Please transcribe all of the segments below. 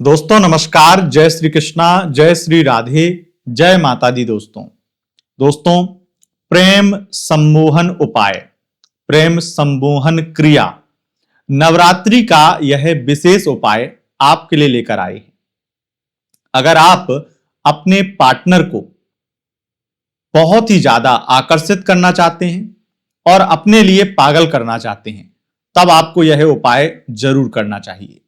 दोस्तों नमस्कार, जय श्री कृष्णा, जय श्री राधे, जय माता दी। दोस्तों प्रेम सम्मोहन उपाय, प्रेम सम्मोहन क्रिया, नवरात्रि का यह विशेष उपाय आपके लिए लेकर आए हैं। अगर आप अपने पार्टनर को बहुत ही ज्यादा आकर्षित करना चाहते हैं और अपने लिए पागल करना चाहते हैं, तब आपको यह उपाय जरूर करना चाहिए।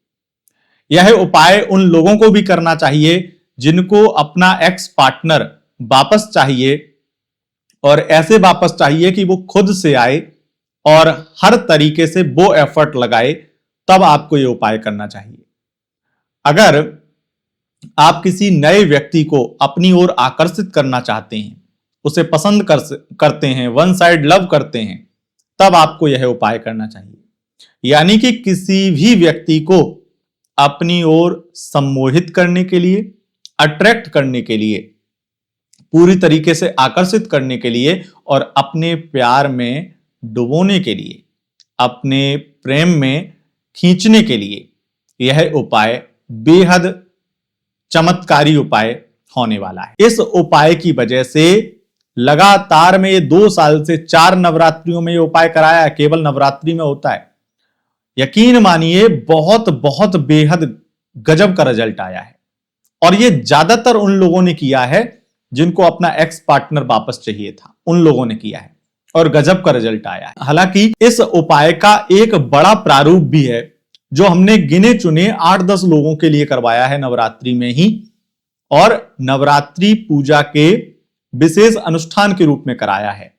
यह उपाय उन लोगों को भी करना चाहिए जिनको अपना एक्स पार्टनर वापस चाहिए, और ऐसे वापस चाहिए कि वो खुद से आए और हर तरीके से वो एफर्ट लगाए, तब आपको यह उपाय करना चाहिए। अगर आप किसी नए व्यक्ति को अपनी ओर आकर्षित करना चाहते हैं, उसे पसंद करते हैं, वन साइड लव करते हैं, तब आपको यह उपाय करना चाहिए। यानी कि किसी भी व्यक्ति को अपनी ओर सम्मोहित करने के लिए, अट्रैक्ट करने के लिए, पूरी तरीके से आकर्षित करने के लिए और अपने प्यार में डुबोने के लिए, अपने प्रेम में खींचने के लिए यह उपाय बेहद चमत्कारी उपाय होने वाला है। इस उपाय की वजह से लगातार में ये 2 साल से 4 नवरात्रियों में ये उपाय कराया है, केवल नवरात्रि में होता है। यकीन मानिए बहुत बहुत बेहद गजब का रिजल्ट आया है, और ये ज्यादातर उन लोगों ने किया है जिनको अपना एक्स पार्टनर वापस चाहिए था, उन लोगों ने किया है और गजब का रिजल्ट आया है। हालांकि इस उपाय का एक बड़ा प्रारूप भी है जो हमने गिने चुने 8-10 लोगों के लिए करवाया है नवरात्रि में ही, और नवरात्रि पूजा के विशेष अनुष्ठान के रूप में कराया है।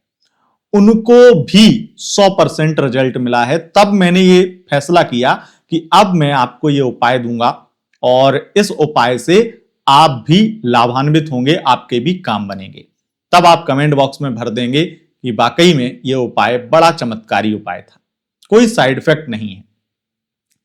उनको भी 100% रिजल्ट मिला है। तब मैंने ये फैसला किया कि अब मैं आपको ये उपाय दूंगा और इस उपाय से आप भी लाभान्वित होंगे, आपके भी काम बनेंगे। तब आप कमेंट बॉक्स में भर देंगे कि वाकई में ये उपाय बड़ा चमत्कारी उपाय था, कोई साइड इफेक्ट नहीं है।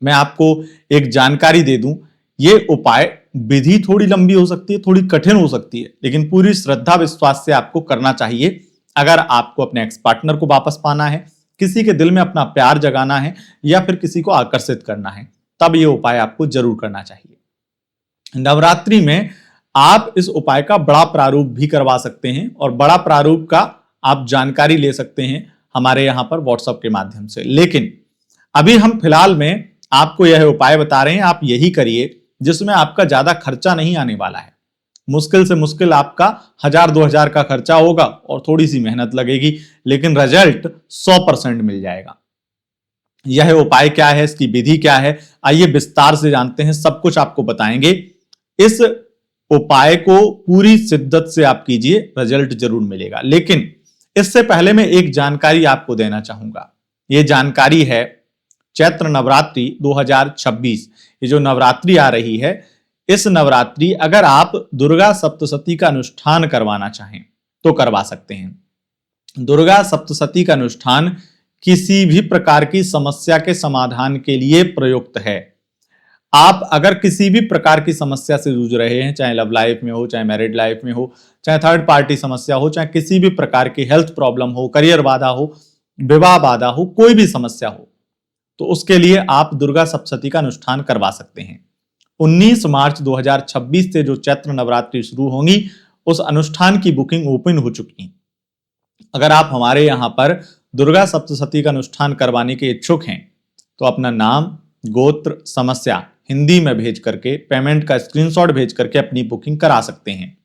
मैं आपको एक जानकारी दे दूं, ये उपाय विधि थोड़ी लंबी हो सकती है, थोड़ी कठिन हो सकती है, लेकिन पूरी श्रद्धा विश्वास से आपको करना चाहिए। अगर आपको अपने एक्स पार्टनर को वापस पाना है, किसी के दिल में अपना प्यार जगाना है, या फिर किसी को आकर्षित करना है, तब यह उपाय आपको जरूर करना चाहिए। नवरात्रि में आप इस उपाय का बड़ा प्रारूप भी करवा सकते हैं, और बड़ा प्रारूप का आप जानकारी ले सकते हैं हमारे यहां पर व्हाट्सएप के माध्यम से। लेकिन अभी हम फिलहाल में आपको यह उपाय बता रहे हैं, आप यही करिए जिसमें आपका ज्यादा खर्चा नहीं आने वाला है। मुश्किल से मुश्किल आपका 1000-2000 का खर्चा होगा और थोड़ी सी मेहनत लगेगी, लेकिन रिजल्ट 100% मिल जाएगा। यह उपाय क्या है, इसकी विधि क्या है, आइए विस्तार से जानते हैं। सब कुछ आपको बताएंगे। इस उपाय को पूरी शिद्दत से आप कीजिए, रिजल्ट जरूर मिलेगा। लेकिन इससे पहले मैं एक जानकारी आपको देना चाहूंगा। यह जानकारी है चैत्र नवरात्रि 2026, ये जो नवरात्रि आ रही है, इस नवरात्रि अगर आप दुर्गा सप्तशती का अनुष्ठान करवाना चाहें तो करवा सकते हैं। दुर्गा सप्तशती का अनुष्ठान किसी भी प्रकार की समस्या के समाधान के लिए प्रयुक्त है। आप अगर किसी भी प्रकार की समस्या से जूझ रहे हैं, चाहे लव लाइफ में हो, चाहे मैरिड लाइफ में हो, चाहे थर्ड पार्टी समस्या हो, चाहे किसी भी प्रकार की हेल्थ प्रॉब्लम हो, करियर बाधा हो, विवाह बाधा हो, कोई भी समस्या हो, तो उसके लिए आप दुर्गा सप्तशती का अनुष्ठान करवा सकते हैं। 19 मार्च 2026 से जो चैत्र नवरात्रि शुरू होंगी, उस अनुष्ठान की बुकिंग ओपन हो चुकी है। अगर आप हमारे यहां पर दुर्गा सप्तशती का अनुष्ठान करवाने के इच्छुक हैं तो अपना नाम, गोत्र, समस्या हिंदी में भेज करके, पेमेंट का स्क्रीनशॉट भेज करके अपनी बुकिंग करा सकते हैं।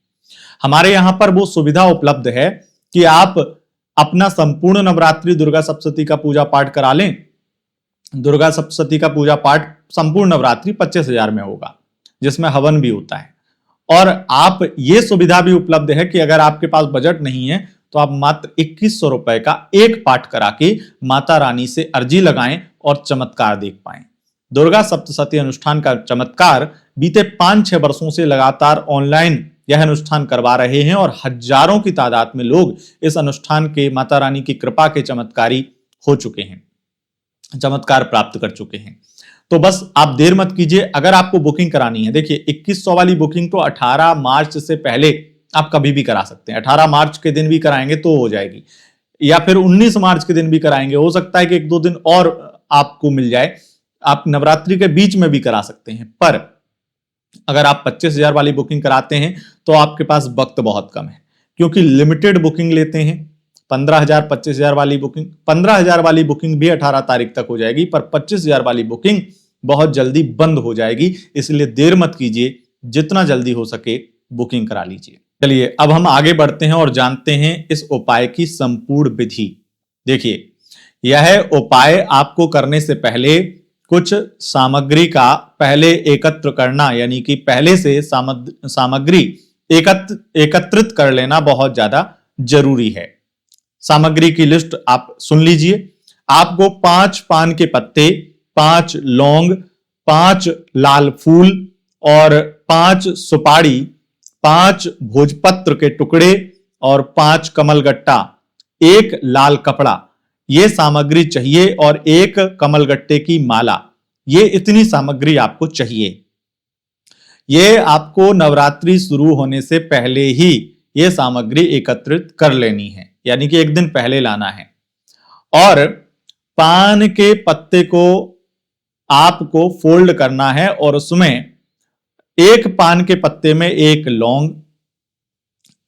हमारे यहां पर वो सुविधा उपलब्ध है कि आप अपना संपूर्ण नवरात्रि दुर्गा सप्तशती का पूजा पाठ करा लें। दुर्गा सप्तशती का पूजा पाठ संपूर्ण नवरात्रि 25,000 में होगा, जिसमें हवन भी होता है। और आप ये सुविधा भी उपलब्ध है कि अगर आपके पास बजट नहीं है तो आप मात्र 2100 रुपए का एक पाठ करा के माता रानी से अर्जी लगाएं और चमत्कार देख पाएं। दुर्गा सप्तशती अनुष्ठान का चमत्कार बीते 5-6 वर्षों से लगातार ऑनलाइन यह अनुष्ठान करवा रहे हैं, और हजारों की तादाद में लोग इस अनुष्ठान के माता रानी की कृपा के चमत्कारी हो चुके हैं, चमत्कार प्राप्त कर चुके हैं। तो बस आप देर मत कीजिए। अगर आपको बुकिंग करानी है, देखिए 2100 वाली बुकिंग तो 18 मार्च से पहले आप कभी भी करा सकते हैं। 18 मार्च के दिन भी कराएंगे तो हो जाएगी, या फिर 19 मार्च के दिन भी कराएंगे, हो सकता है कि 1-2 दिन और आपको मिल जाए। आप नवरात्रि के बीच में भी करा सकते हैं, पर अगर आप 25,000 वाली बुकिंग कराते हैं तो आपके पास वक्त बहुत कम है, क्योंकि लिमिटेड बुकिंग लेते हैं। 15,000 25,000 वाली बुकिंग, 15,000 वाली बुकिंग भी 18 तारीख तक हो जाएगी, पर 25,000 वाली बुकिंग बहुत जल्दी बंद हो जाएगी। इसलिए देर मत कीजिए, जितना जल्दी हो सके बुकिंग करा लीजिए। चलिए अब हम आगे बढ़ते हैं और जानते हैं इस उपाय की संपूर्ण विधि। देखिए, यह उपाय आपको करने से पहले कुछ सामग्री का पहले एकत्र करना, यानी कि पहले से सामग्री एकत्रित कर लेना बहुत ज्यादा जरूरी है। सामग्री की लिस्ट आप सुन लीजिए। आपको 5 पान के पत्ते, 5 लौंग, 5 लाल फूल और 5 सुपारी, 5 भोजपत्र के टुकड़े और 5 कमलगट्टा, 1 लाल कपड़ा, ये सामग्री चाहिए, और 1 कमलगट्टे की माला। ये इतनी सामग्री आपको चाहिए। ये आपको नवरात्रि शुरू होने से पहले ही ये सामग्री एकत्रित कर लेनी है, यानी कि एक दिन पहले लाना है। और पान के पत्ते को आपको फोल्ड करना है और उसमें 1 पान के पत्ते में 1 लौंग,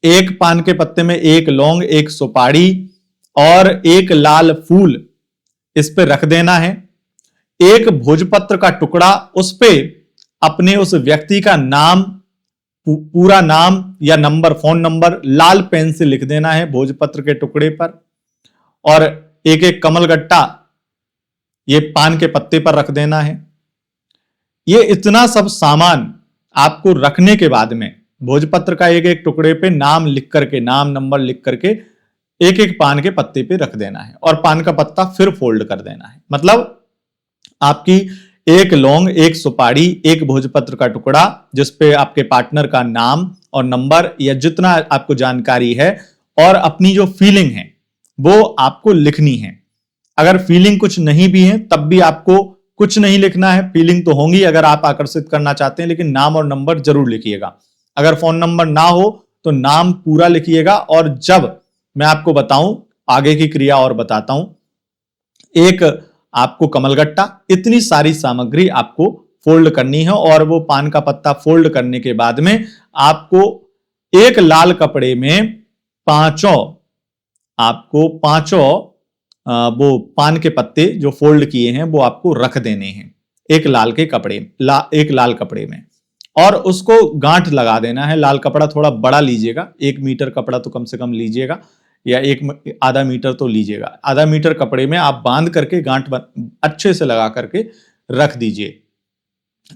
1 पान के पत्ते में 1 लौंग, 1 सुपारी और 1 लाल फूल इस पे रख देना है। 1 भोजपत्र का टुकड़ा, उस पे अपने उस व्यक्ति का नाम, पूरा नाम या नंबर, फोन नंबर लाल पेन से लिख देना है भोजपत्र के टुकड़े पर। और 1 कमलगट्टा ये पान के पत्ते पर रख देना है। ये इतना सब सामान आपको रखने के बाद में भोजपत्र का 1 टुकड़े पे नाम लिख करके, नाम नंबर लिख करके 1 पान के पत्ते पे रख देना है, और पान का पत्ता फिर फोल्ड कर देना है। मतलब आपकी 1 लौंग, 1 सुपारी, 1 भोजपत्र का टुकड़ा, जिसपे आपके पार्टनर का नाम और नंबर या जितना आपको जानकारी है, और अपनी जो फीलिंग है वो आपको लिखनी है। अगर फीलिंग कुछ नहीं भी है तब भी आपको कुछ नहीं लिखना है। फीलिंग तो होंगी अगर आप आकर्षित करना चाहते हैं, लेकिन नाम और नंबर जरूर लिखिएगा। अगर फोन नंबर ना हो तो नाम पूरा लिखिएगा। और जब मैं आपको बताऊं, आगे की क्रिया और बताता हूं, 1 आपको कमलगट्टा, इतनी सारी सामग्री आपको फोल्ड करनी है। और वो पान का पत्ता फोल्ड करने के बाद में आपको 1 लाल कपड़े में पांचों वो पान के पत्ते जो फोल्ड किए हैं वो आपको रख देने हैं 1 लाल कपड़े में, और उसको गांठ लगा देना है। लाल कपड़ा थोड़ा बड़ा लीजिएगा, 1 मीटर कपड़ा तो कम से कम लीजिएगा, या आधा मीटर तो लीजिएगा। आधा मीटर कपड़े में आप बांध करके गांठ अच्छे से लगा करके रख दीजिए।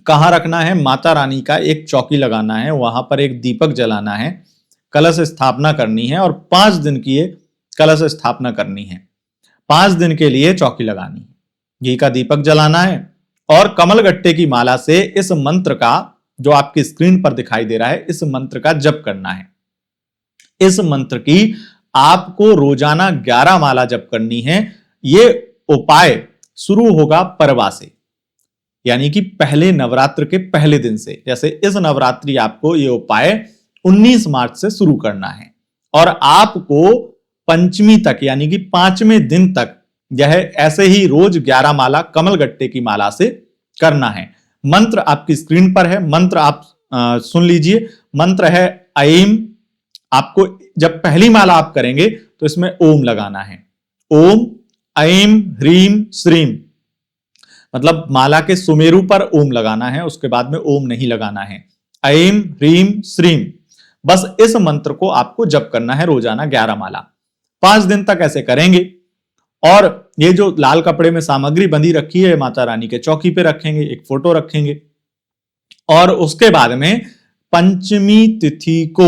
कहां रखना है? माता रानी का एक चौकी लगाना है, वहां पर एक दीपक जलाना है, कलश स्थापना करनी है, और 5 दिन की ये कलश स्थापना करनी है। 5 दिन के लिए चौकी लगानी है, घी का दीपक जलाना है, और कमलगट्टे की माला से इस मंत्र का, जो आपकी स्क्रीन पर दिखाई दे रहा है, इस मंत्र का जप करना है। इस मंत्र की आपको रोजाना 11 माला जप करनी है। यह उपाय शुरू होगा परवा से, यानी कि पहले नवरात्र के पहले दिन से। जैसे इस नवरात्रि आपको यह उपाय 19 मार्च से शुरू करना है, और आपको पंचमी तक, यानी कि 5वें दिन तक यह ऐसे ही रोज 11 माला कमलगट्टे की माला से करना है। मंत्र आपकी स्क्रीन पर है, मंत्र आप सुन लीजिए। मंत्र है ऐम। आपको जब पहली माला आप करेंगे तो इसमें ओम लगाना है। ओम ऐम ह्रीम श्रीम, मतलब माला के सुमेरु पर ओम लगाना है, उसके बाद में ओम नहीं लगाना है। ऐम ह्रीम श्रीम, बस इस मंत्र को आपको जप करना है रोजाना 11 माला। 5 दिन तक ऐसे करेंगे। और ये जो लाल कपड़े में सामग्री बंधी रखी है माता रानी के चौकी पे रखेंगे, एक फोटो रखेंगे, और उसके बाद में पंचमी तिथि को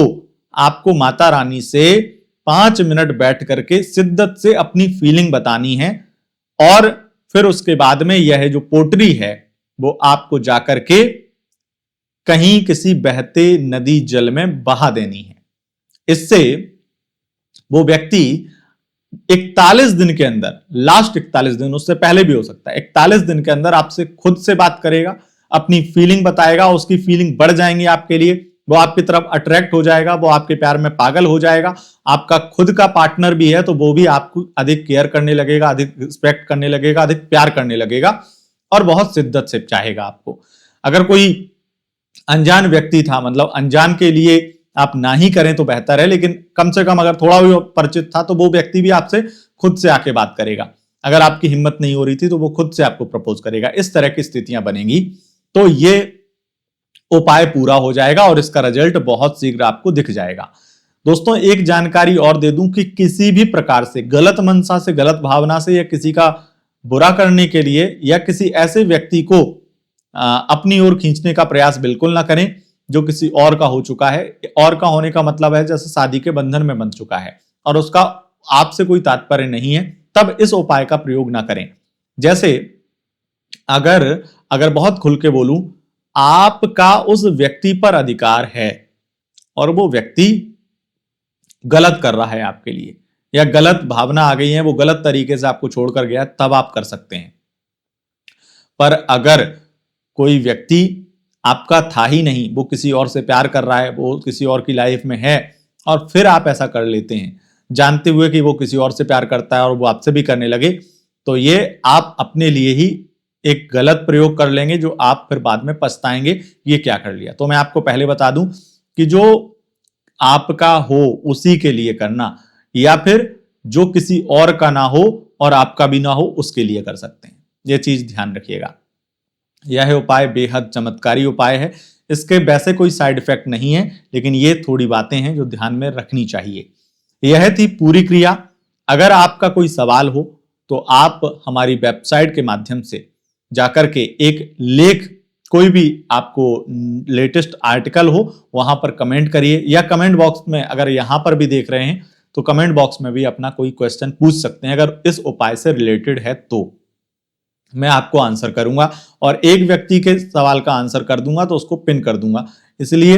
आपको माता रानी से 5 मिनट बैठ करके शिद्दत से अपनी फीलिंग बतानी है। और फिर उसके बाद में यह जो पोटरी है वो आपको जाकर के कहीं किसी बहते नदी जल में बहा देनी है। इससे वो व्यक्ति 41 दिन के अंदर, लास्ट 41 दिन, उससे पहले भी हो सकता है, 41 दिन के अंदर आपसे खुद से बात करेगा, अपनी फीलिंग बताएगा, उसकी फीलिंग बढ़ जाएंगी आपके लिए, वो आपकी तरफ अट्रैक्ट हो जाएगा, वो आपके प्यार में पागल हो जाएगा। आपका खुद का पार्टनर भी है तो वो भी आपको अधिक केयर करने लगेगा, अधिक रिस्पेक्ट करने लगेगा, अधिक प्यार करने लगेगा, और बहुत शिद्दत से चाहेगा आपको। अगर कोई अनजान व्यक्ति था, मतलब अनजान के लिए आप ना ही करें तो बेहतर है, लेकिन कम से कम अगर थोड़ा भी परिचित था तो वो व्यक्ति भी आपसे खुद से आके बात करेगा। अगर आपकी हिम्मत नहीं हो रही थी तो वो खुद से आपको प्रपोज करेगा। इस तरह की स्थितियां बनेंगी तो ये उपाय पूरा हो जाएगा और इसका रिजल्ट बहुत शीघ्र आपको दिख जाएगा। दोस्तों, एक जानकारी और दे दूं कि किसी भी प्रकार से गलत मंशा से, गलत भावना से या किसी का बुरा करने के लिए या किसी ऐसे व्यक्ति को अपनी ओर खींचने का प्रयास बिल्कुल ना करें जो किसी और का हो चुका है। और का होने का मतलब है जैसे शादी के बंधन में बंध चुका है और उसका आपसे कोई तात्पर्य नहीं है, तब इस उपाय का प्रयोग ना करें। जैसे अगर बहुत खुल के बोलूं, आपका उस व्यक्ति पर अधिकार है और वो व्यक्ति गलत कर रहा है आपके लिए, या गलत भावना आ गई है, वो गलत तरीके से आपको छोड़कर गया, तब आप कर सकते हैं। पर अगर कोई व्यक्ति आपका था ही नहीं, वो किसी और से प्यार कर रहा है, वो किसी और की लाइफ में है, और फिर आप ऐसा कर लेते हैं जानते हुए कि वो किसी और से प्यार करता है और वो आपसे भी करने लगे, तो ये आप अपने लिए ही एक गलत प्रयोग कर लेंगे जो आप फिर बाद में पछताएंगे ये क्या कर लिया। तो मैं आपको पहले बता दूं कि जो आपका हो उसी के लिए करना, या फिर जो किसी और का ना हो और आपका भी ना हो उसके लिए कर सकते हैं। ये चीज ध्यान रखिएगा। यह उपाय बेहद चमत्कारी उपाय है। इसके वैसे कोई साइड इफेक्ट नहीं है, लेकिन ये थोड़ी बातें हैं जो ध्यान में रखनी चाहिए। यह थी पूरी क्रिया। अगर आपका कोई सवाल हो तो आप हमारी वेबसाइट के माध्यम से जाकर के एक लेख, कोई भी आपको लेटेस्ट आर्टिकल हो, वहां पर कमेंट करिए, या कमेंट बॉक्स में अगर यहां पर भी देख रहे हैं तो कमेंट बॉक्स में भी अपना कोई क्वेश्चन पूछ सकते हैं। अगर इस उपाय से रिलेटेड है तो मैं आपको आंसर करूंगा, और एक व्यक्ति के सवाल का आंसर कर दूंगा तो उसको पिन कर दूंगा। इसलिए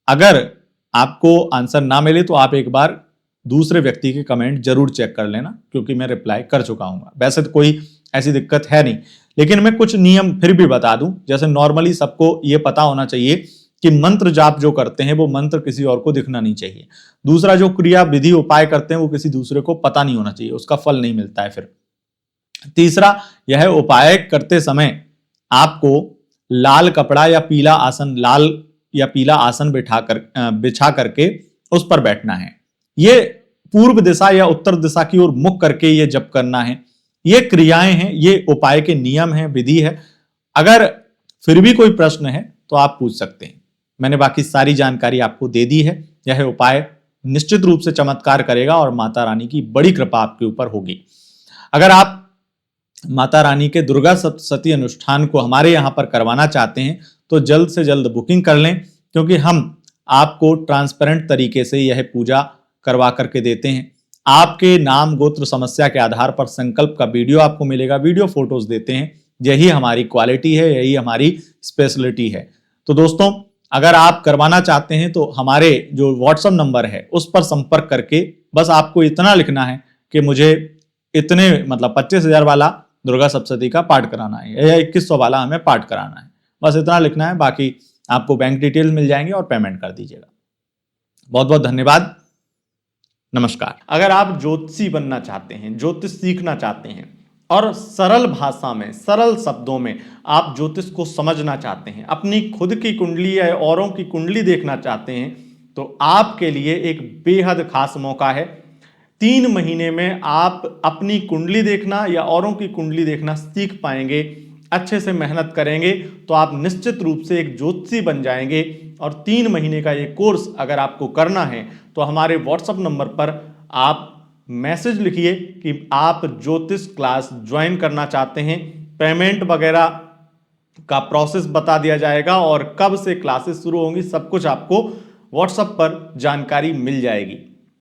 अगर आपको आंसर ना मिले तो आप एक बार दूसरे व्यक्ति के कमेंट जरूर चेक कर लेना, क्योंकि मैं रिप्लाई कर चुका हूं। वैसे तो कोई ऐसी दिक्कत है नहीं, लेकिन मैं कुछ नियम फिर भी बता दूं। जैसे नॉर्मली सबको ये पता होना चाहिए कि मंत्र जाप जो करते हैं वो मंत्र किसी और को दिखना नहीं चाहिए। दूसरा, जो क्रिया विधि उपाय करते हैं वो किसी दूसरे को पता नहीं होना चाहिए, उसका फल नहीं मिलता है फिर। तीसरा, यह उपाय करते समय आपको लाल कपड़ा या पीला आसन, लाल या पीला आसन बिछा करके उस पर बैठना है। ये पूर्व दिशा या उत्तर दिशा की ओर मुख करके ये जप करना है। ये क्रियाएं हैं, ये उपाय के नियम हैं, विधि है। अगर फिर भी कोई प्रश्न है तो आप पूछ सकते हैं। मैंने बाकी सारी जानकारी आपको दे दी है। यह उपाय निश्चित रूप से चमत्कार करेगा और माता रानी की बड़ी कृपा आपके ऊपर होगी। अगर आप माता रानी के दुर्गा सप्तशती अनुष्ठान को हमारे यहाँ पर करवाना चाहते हैं तो जल्द से जल्द बुकिंग कर लें, क्योंकि हम आपको ट्रांसपेरेंट तरीके से यह पूजा करवा करके देते हैं। आपके नाम गोत्र समस्या के आधार पर संकल्प का वीडियो आपको मिलेगा, वीडियो फोटोज देते हैं। यही हमारी क्वालिटी है, यही हमारी स्पेशलिटी है। तो दोस्तों, अगर आप करवाना चाहते हैं तो हमारे जो व्हाट्सएप नंबर है उस पर संपर्क करके बस आपको इतना लिखना है कि मुझे इतने, मतलब 25,000 वाला दुर्गा सप्तशती का पाठ कराना है या 2100 वाला हमें पाठ कराना है, बस इतना लिखना है। बाकी आपको बैंक डिटेल मिल जाएंगे और पेमेंट कर दीजिएगा। बहुत बहुत धन्यवाद। नमस्कार। अगर आप ज्योतिषी बनना चाहते हैं, ज्योतिष सीखना चाहते हैं और सरल भाषा में, सरल शब्दों में आप ज्योतिष को समझना चाहते हैं, अपनी खुद की कुंडली या औरों की कुंडली देखना चाहते हैं, तो आपके लिए एक बेहद खास मौका है। 3 महीने में आप अपनी कुंडली देखना या औरों की कुंडली देखना सीख पाएंगे। अच्छे से मेहनत करेंगे तो आप निश्चित रूप से एक ज्योतिषी बन जाएंगे। और 3 महीने का ये कोर्स अगर आपको करना है तो हमारे व्हाट्सएप नंबर पर आप मैसेज लिखिए कि आप ज्योतिष क्लास ज्वाइन करना चाहते हैं। पेमेंट वगैरह का प्रोसेस बता दिया जाएगा और कब से क्लासेस शुरू होंगी सब कुछ आपको व्हाट्सएप पर जानकारी मिल जाएगी।